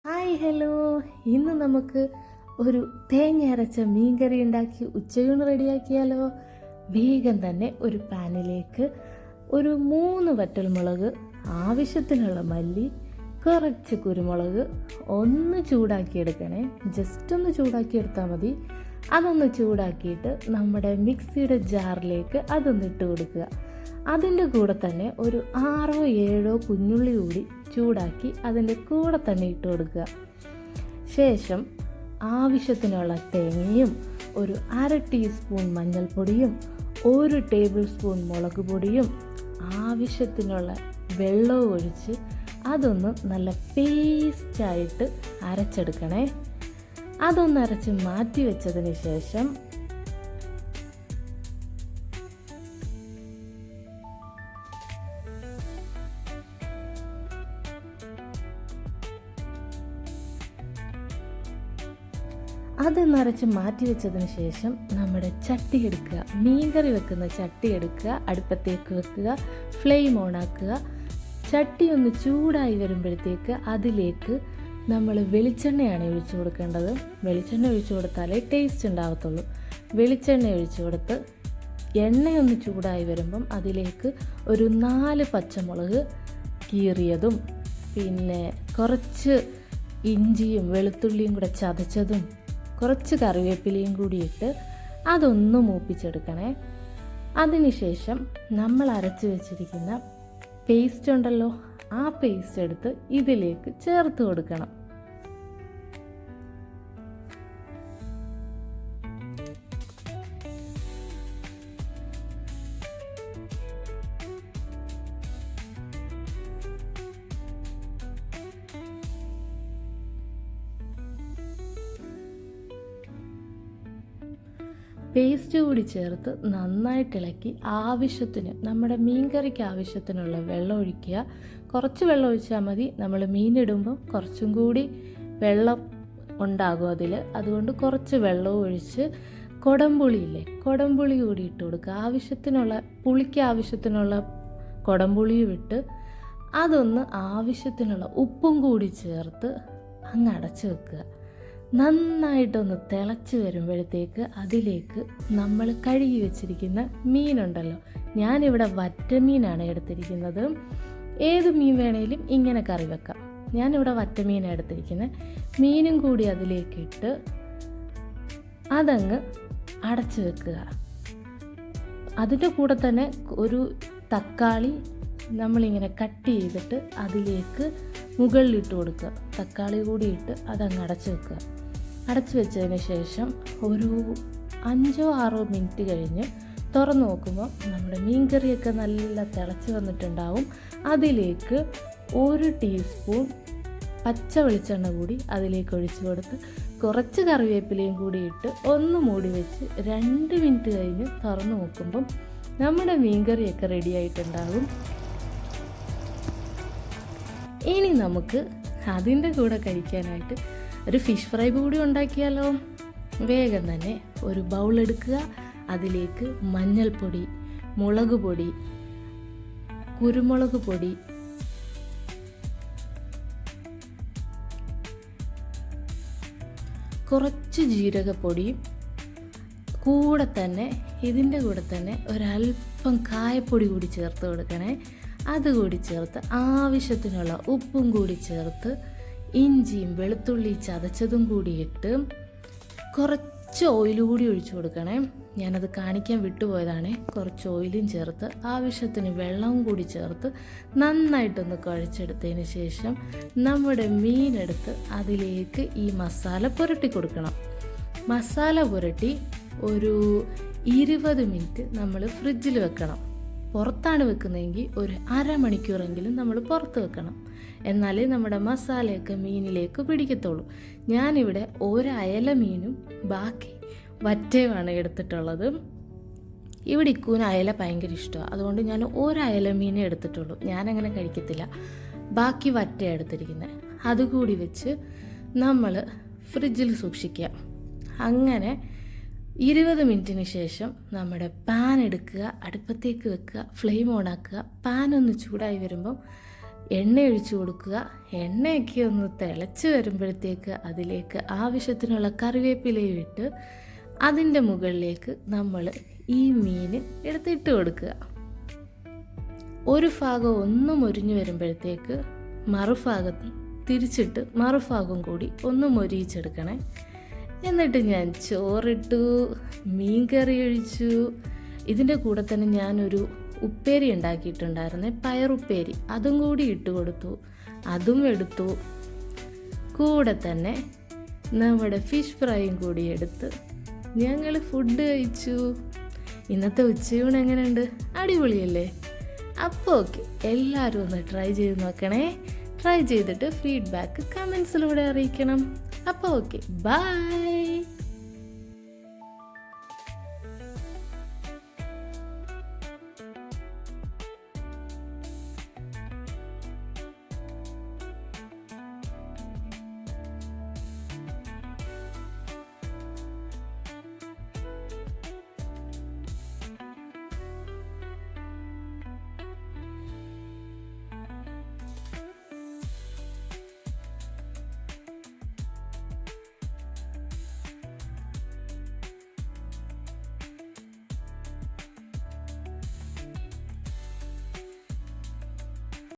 Hi hello. ഇന്ന് നമുക്ക് ഒരു തേങ്ങ അരച്ച മീൻകറി ഉണ്ടാക്കി ഉച്ചയൂണ് റെഡിയാക്കിയാലോ. വേഗം തന്നെ ഒരു പാനിലേക്ക് ഒരു 3 വറ്റൽമുളക്, ആവശ്യത്തിനുള്ള മല്ലി, കുറച്ച് കുരുമുളക് ഒന്ന് ചൂടാക്കിയെടുക്കണേ. ജസ്റ്റ് ഒന്ന് ചൂടാക്കിയെടുത്താൽ മതി. അതൊന്ന് ചൂടാക്കിയിട്ട് നമ്മുടെ മിക്സിയുടെ ജാറിലേക്ക് അതൊന്ന് ഇട്ട് കൊടുക്കുക. അതിൻ്റെ കൂടെ തന്നെ ഒരു 6-7 കുഞ്ഞുള്ളി കൂടി ചൂടാക്കി അതിൻ്റെ കൂടെ തന്നെ ഇട്ട് കൊടുക്കുക. ശേഷം ആവശ്യത്തിനുള്ള തേങ്ങയും ഒരു 1/2 ടീസ്പൂൺ മഞ്ഞൾപ്പൊടിയും 1 ടേബിൾ സ്പൂൺ മുളക് പൊടിയും ആവശ്യത്തിനുള്ള വെള്ളവും ഒഴിച്ച് അതൊന്ന് നല്ല പേസ്റ്റായിട്ട് അരച്ചെടുക്കണേ. അതൊന്ന് അരച്ച് മാറ്റി വെച്ചതിന് ശേഷം നമ്മുടെ ചട്ടി എടുക്കുക. മീൻകറി വെക്കുന്ന ചട്ടി എടുക്കുക, അടുപ്പത്തേക്ക് വെക്കുക, ഫ്ലെയിം ഓൺ ആക്കുക. ചട്ടി ഒന്ന് ചൂടായി വരുമ്പോഴത്തേക്ക് അതിലേക്ക് നമ്മൾ വെളിച്ചെണ്ണയാണ് ഒഴിച്ചു കൊടുക്കേണ്ടത്. വെളിച്ചെണ്ണ ഒഴിച്ചു കൊടുത്താലേ ടേസ്റ്റ് ഉണ്ടാകത്തുള്ളൂ. വെളിച്ചെണ്ണ ഒഴിച്ചു കൊടുത്ത് എണ്ണയൊന്ന് ചൂടായി വരുമ്പം അതിലേക്ക് ഒരു 4 പച്ചമുളക് കീറിയതും പിന്നെ കുറച്ച് ഇഞ്ചിയും വെളുത്തുള്ളിയും കൂടെ ചതച്ചതും കുറച്ച് കറിവേപ്പിലയും കൂടി ഇട്ട് അതൊന്ന് മൂപ്പിച്ചെടുക്കണേ. അതിനുശേഷം നമ്മൾ അരച്ച് വെച്ചിരിക്കുന്ന പേസ്റ്റ് ഉണ്ടല്ലോ, ആ പേസ്റ്റ് എടുത്ത് ഇതിലേക്ക് ചേർത്ത് കൊടുക്കണം. പേസ്റ്റ് കൂടി ചേർത്ത് നന്നായിട്ട് ഇളക്കി ആവശ്യത്തിന് നമ്മുടെ മീൻകറിക്ക് ആവശ്യത്തിനുള്ള വെള്ളം ഒഴിക്കുക. കുറച്ച് വെള്ളം ഒഴിച്ചാൽ മതി. നമ്മൾ മീനിടുമ്പോൾ കുറച്ചും കൂടി വെള്ളം ഉണ്ടാകും അതിൽ. അതുകൊണ്ട് കുറച്ച് വെള്ളവും ഒഴിച്ച് കുടംപുളിയില്ലേ, കുടംപുളി കൂടി ഇട്ട് കൊടുക്കുക. ആവശ്യത്തിനുള്ള പുളിക്ക് ആവശ്യത്തിനുള്ള കുടംപുളിയും ഇട്ട് അതൊന്ന് ആവശ്യത്തിനുള്ള ഉപ്പും കൂടി ചേർത്ത് അങ്ങ് അടച്ചു വെക്കുക. നന്നായിട്ടൊന്ന് തിളച്ച് വരുമ്പോഴത്തേക്ക് അതിലേക്ക് നമ്മൾ കഴുകി വെച്ചിരിക്കുന്ന മീനുണ്ടല്ലോ, ഞാനിവിടെ വറ്റമീനാണ് എടുത്തിരിക്കുന്നത്. ഏത് മീൻ വേണേലും ഇങ്ങനെ കറി വെക്കാം. ഞാനിവിടെ വറ്റമീനാണ് എടുത്തിരിക്കുന്നത്. മീനും കൂടി അതിലേക്കിട്ട് അതങ്ങ് അടച്ചു വെക്കുക. അതിൻ്റെ കൂടെ തന്നെ ഒരു തക്കാളി നമ്മളിങ്ങനെ കട്ട് ചെയ്തിട്ട് അതിലേക്ക് മുകളിലിട്ട് കൊടുക്കുക. തക്കാളി കൂടി ഇട്ട് അതങ്ങ് അടച്ചു വെക്കുക. അടച്ചു വെച്ചതിന് ശേഷം ഒരു 5-6 മിനിറ്റ് കഴിഞ്ഞ് തുറന്നു നോക്കുമ്പോൾ നമ്മുടെ മീൻകറിയൊക്കെ നല്ല തിളച്ച് വന്നിട്ടുണ്ടാവും. അതിലേക്ക് 1 ടീസ്പൂൺ പച്ച വെളിച്ചെണ്ണ കൂടി അതിലേക്ക് ഒഴിച്ചു കൊടുത്ത് കുറച്ച് കറിവേപ്പിലയും കൂടി ഇട്ട് ഒന്ന് മൂടി വെച്ച് 2 മിനിറ്റ് കഴിഞ്ഞ് തുറന്നു നോക്കുമ്പം നമ്മുടെ മീൻകറിയൊക്കെ റെഡി ആയിട്ടുണ്ടാകും. ഇനി നമുക്ക് അതിൻ്റെ കൂടെ കഴിക്കാനായിട്ട് ഒരു ഫിഷ് ഫ്രൈ കൂടി ഉണ്ടാക്കിയാലോ. വേഗം തന്നെ ഒരു ബൗൾ എടുക്കുക. അതിലേക്ക് മഞ്ഞൾപ്പൊടി, മുളക് പൊടി, കുരുമുളക് പൊടി, കുറച്ച് ജീരകപ്പൊടിയും ഇതിൻ്റെ കൂടെ തന്നെ ഒരല്പം കായപ്പൊടി കൂടി ചേർത്ത് കൊടുക്കണേ. അതുകൂടി ചേർത്ത് ആവശ്യത്തിനുള്ള ഉപ്പും കൂടി ചേർത്ത് ഇഞ്ചിയും വെളുത്തുള്ളി ചതച്ചതും കൂടി ഇട്ട് കുറച്ച് ഓയിൽ കൂടി ഒഴിച്ചു കൊടുക്കണേ. ഞാനത് കാണിക്കാൻ വിട്ടുപോയതാണ്. കുറച്ച് ഓയിലും ചേർത്ത് ആവശ്യത്തിന് വെള്ളവും കൂടി ചേർത്ത് നന്നായിട്ടൊന്ന് കുഴച്ചെടുത്തതിന് ശേഷം നമ്മുടെ മീനെടുത്ത് അതിലേക്ക് ഈ മസാല പുരട്ടി കൊടുക്കണം. മസാല പുരട്ടി ഒരു 20 മിനിറ്റ് നമ്മൾ ഫ്രിഡ്ജിൽ വെക്കണം. പുറത്താണ് വെക്കുന്നതെങ്കിൽ ഒരു അരമണിക്കൂറെങ്കിലും നമ്മൾ പുറത്ത് വെക്കണം. എന്നാലേ നമ്മുടെ മസാലയൊക്കെ മീനിലേക്ക് പിടിക്കത്തുള്ളൂ. ഞാനിവിടെ 1 അയല മീനും ബാക്കി വറ്റയുമാണ് എടുത്തിട്ടുള്ളത്. ഇവിടെ ഇക്കൂന് അയല ഭയങ്കര ഇഷ്ടമാണ്. അതുകൊണ്ട് ഞാൻ 1 അയല മീനേ എടുത്തിട്ടുള്ളൂ. ഞാനങ്ങനെ കഴിക്കത്തില്ല. ബാക്കി വറ്റ എടുത്തിരിക്കുന്നത്. അതുകൂടി വെച്ച് നമ്മൾ ഫ്രിഡ്ജിൽ സൂക്ഷിക്കുക. അങ്ങനെ 20 മിനിറ്റിന് ശേഷം നമ്മുടെ പാൻ എടുക്കുക, അടുപ്പത്തേക്ക് വെക്കുക, ഫ്ലെയിം ഓൺ ആക്കുക. പാൻ ഒന്ന് ചൂടായി വരുമ്പം എണ്ണ ഒഴിച്ചു കൊടുക്കുക. എണ്ണയൊക്കെ ഒന്ന് തിളച്ച് വരുമ്പോഴത്തേക്ക് അതിലേക്ക് ആവശ്യത്തിനുള്ള കറിവേപ്പിലയും ഇട്ട് അതിൻ്റെ മുകളിലേക്ക് നമ്മൾ ഈ മീൻ എടുത്തിട്ട് കൊടുക്കുക. ഒരു ഭാഗം ഒന്ന് മൊരിഞ്ഞു വരുമ്പോഴത്തേക്ക് മറുഭാഗം തിരിച്ചിട്ട് മറുഭാഗം കൂടി ഒന്ന് മൊരിയിച്ചെടുക്കണേ. എന്നിട്ട് ഞാൻ ചോറിട്ടു, മീൻ കറി ഒഴിച്ചു. ഇതിൻ്റെ കൂടെ തന്നെ ഞാനൊരു ഉപ്പേരി ഉണ്ടാക്കിയിട്ടുണ്ടായിരുന്നേ, പയറുപ്പേരി, അതും കൂടി ഇട്ട് കൊടുത്തു. അതും എടുത്തു. കൂടെ തന്നെ നമ്മുടെ ഫിഷ് ഫ്രൈയും കൂടി എടുത്ത് ഞങ്ങൾ ഫുഡ് കഴിച്ചു. ഇന്നത്തെ ഉച്ചയൂണ് എങ്ങനെയുണ്ട്? അടിപൊളിയല്ലേ? അപ്പോൾ ഓക്കെ, എല്ലാവരും ഒന്ന് ട്രൈ ചെയ്ത് നോക്കണേ. ട്രൈ ചെയ്തിട്ട് ഫീഡ്ബാക്ക് കമൻസിലൂടെ അറിയിക്കണം. അപ്പോൾ ഓക്കെ, ബൈ.